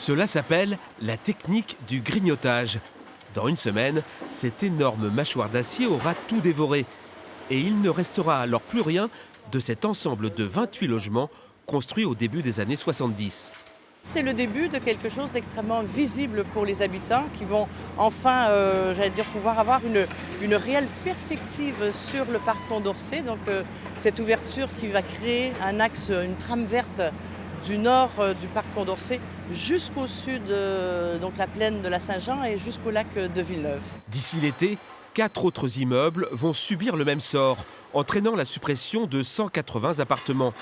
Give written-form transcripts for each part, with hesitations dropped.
Cela s'appelle la technique du grignotage. Dans une semaine, cette énorme mâchoire d'acier aura tout dévoré. Et il ne restera alors plus rien de cet ensemble de 28 logements construits au début des années 70. C'est le début de quelque chose d'extrêmement visible pour les habitants qui vont enfin, pouvoir avoir une réelle perspective sur le parc Condorcet. Donc cette ouverture qui va créer un axe, une trame verte du nord du parc Condorcet jusqu'au sud, donc la plaine de la Saint-Jean et jusqu'au lac de Villeneuve. D'ici l'été, 4 autres immeubles vont subir le même sort, entraînant la suppression de 180 appartements.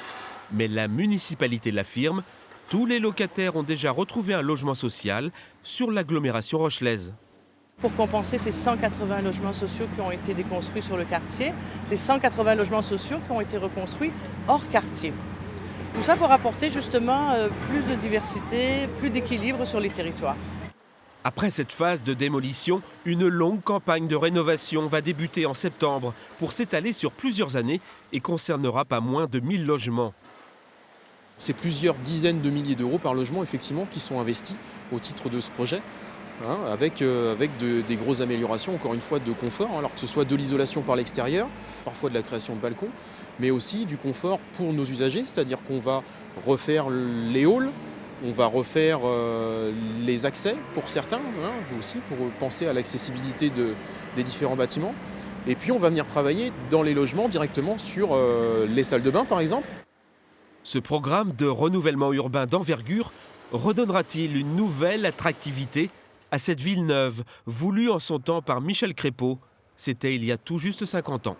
Mais la municipalité l'affirme, tous les locataires ont déjà retrouvé un logement social sur l'agglomération rochelaise. Pour compenser ces 180 logements sociaux qui ont été déconstruits sur le quartier, ces 180 logements sociaux qui ont été reconstruits hors quartier. Tout ça pour apporter justement plus de diversité, plus d'équilibre sur les territoires. Après cette phase de démolition, une longue campagne de rénovation va débuter en septembre pour s'étaler sur plusieurs années et concernera pas moins de 1000 logements. C'est plusieurs dizaines de milliers d'euros par logement effectivement qui sont investis au titre de ce projet, avec des grosses améliorations, encore une fois, de confort, alors que ce soit de l'isolation par l'extérieur, parfois de la création de balcons, mais aussi du confort pour nos usagers, c'est-à-dire qu'on va refaire les halls, on va refaire les accès pour certains, aussi pour penser à l'accessibilité des différents bâtiments. Et puis on va venir travailler dans les logements directement sur les salles de bain par exemple. Ce programme de renouvellement urbain d'envergure redonnera-t-il une nouvelle attractivité à cette ville neuve, voulue en son temps par Michel Crépeau? C'était il y a tout juste 50 ans.